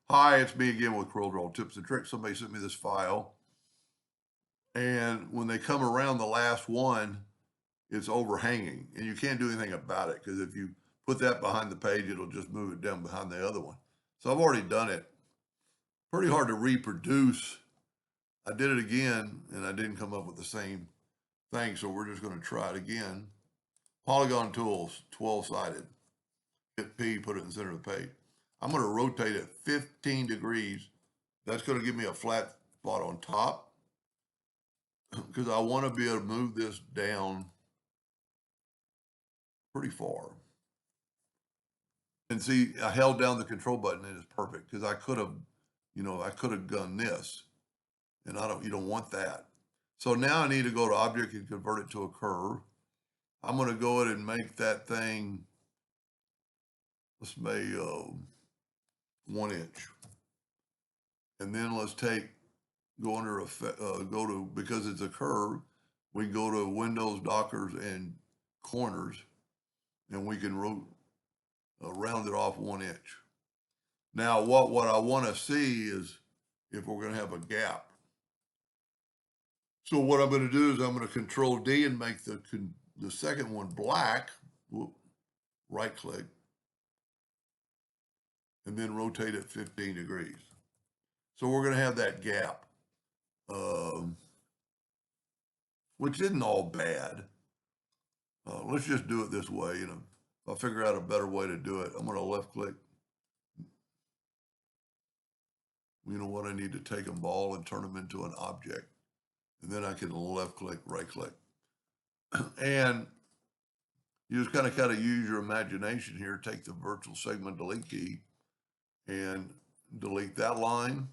Hi, it's me again with Corel Tips and Tricks. Somebody sent me this file, and when they come around the last one, it's overhanging, and you can't do anything about it because if you put that behind the page, it'll just move it down behind the other one. So I've already done it. Pretty hard to reproduce. I did it again, and I didn't come up with the same thing, so we're just going to try it again. Polygon tools, 12-sided. Hit P, put it in the center of the page. I'm going to rotate it 15 degrees. That's going to give me a flat spot on top because I want to be able to move this down pretty far. And see, I held down the control button and it's perfect because I could have, I could have done this, and you don't want that. So now I need to go to object and convert it to a curve. I'm going to go ahead and make that thing, let's make 1 inch. And then let's go under because it's a curve, we go to windows, dockers, and corners, and we can round it off 1 inch. Now, what I want to see is if we're going to have a gap. So what I'm going to do is I'm going to Control D and make the second one black. Whoop, right click, and then rotate it 15 degrees. So we're going to have that gap, which isn't all bad. Let's just do it this way. If I figure out a better way to do it, I'm going to left click. You know what? I need to take them all and turn them into an object. And then I can left click, right click. And you just kind of use your imagination here. Take the virtual segment delete key and delete that line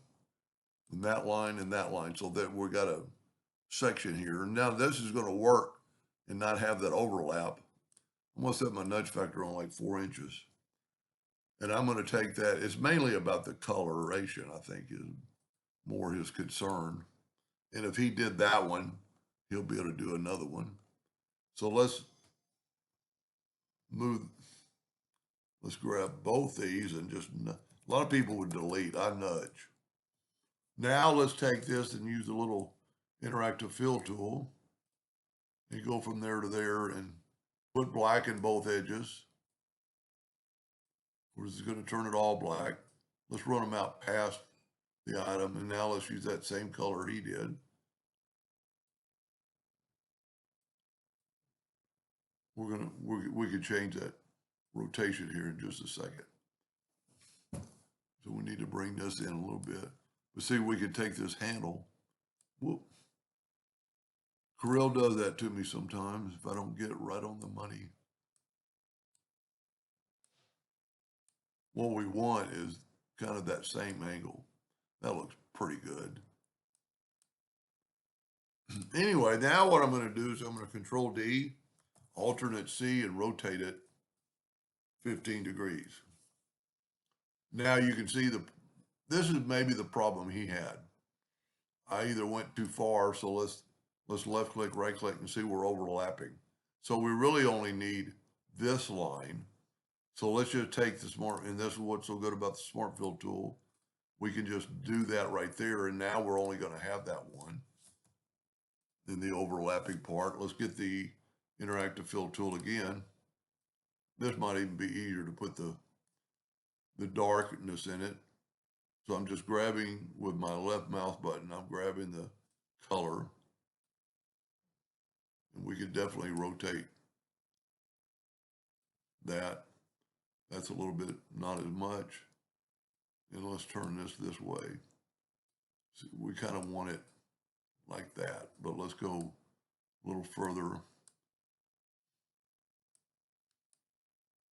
and that line and that line, so that we've got a section here. Now this is going to work and not have that overlap. I'm going to set my nudge factor on like 4 inches. And I'm going to take that. It's mainly about the coloration, I think, is more his concern. And if he did that one, he'll be able to do another one. So let's grab both these and a lot of people would delete. I nudge. Now let's take this and use the little interactive fill tool and go from there to there and put black in both edges. We're just going to turn it all black. Let's run them out past the item, and now let's use that same color he did. We could change that rotation here in just a second. So we need to bring this in a little bit. But see, we could take this handle. Whoop. Corel does that to me sometimes if I don't get it right on the money. What we want is kind of that same angle. That looks pretty good. Anyway, now what I'm going to do is I'm going to Control D, alternate C, and rotate it 15 degrees. Now you can see this is maybe the problem he had. I either went too far, so let's left click, right click, and see we're overlapping. So we really only need this line. So let's just take and this is what's so good about the Smart Fill tool. We can just do that right there, and now we're only going to have that one in the overlapping part. Let's get the interactive fill tool again. This might even be easier to put the darkness in it. So I'm just grabbing with my left mouse button, I'm grabbing the color. And we could definitely rotate that. That's a little bit, not as much. And let's turn this way. So we kind of want it like that, but let's go a little further.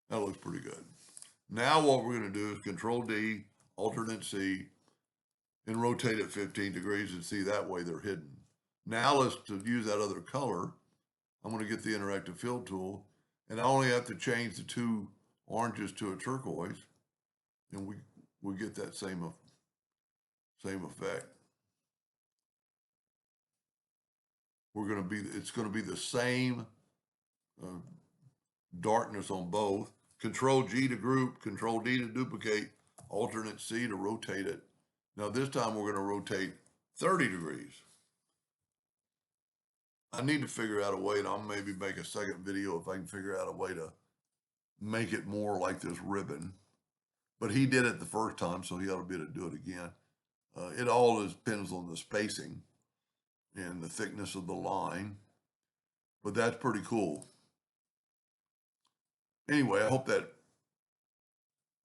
That looks pretty good. Now what we're going to do is Control D, alternate C, and rotate it 15 degrees, and see that way they're hidden. Now to use that other color, I'm going to get the interactive fill tool, and I only have to change the two oranges to a turquoise, and we get that same effect. It's going to be the same darkness on both. Control G to group, Control D to duplicate, alternate C to rotate it. Now this time we're going to rotate 30 degrees. I need to figure out a way, and I'll maybe make a second video if I can figure out a way to make it more like this ribbon. But he did it the first time, so he ought to be able to do it again. It all depends on the spacing and the thickness of the line, but that's pretty cool. Anyway, I hope that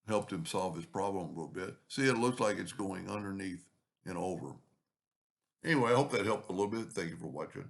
helped him solve his problem a little bit. See, it looks like it's going underneath and over. Anyway, I hope that helped a little bit. Thank you for watching.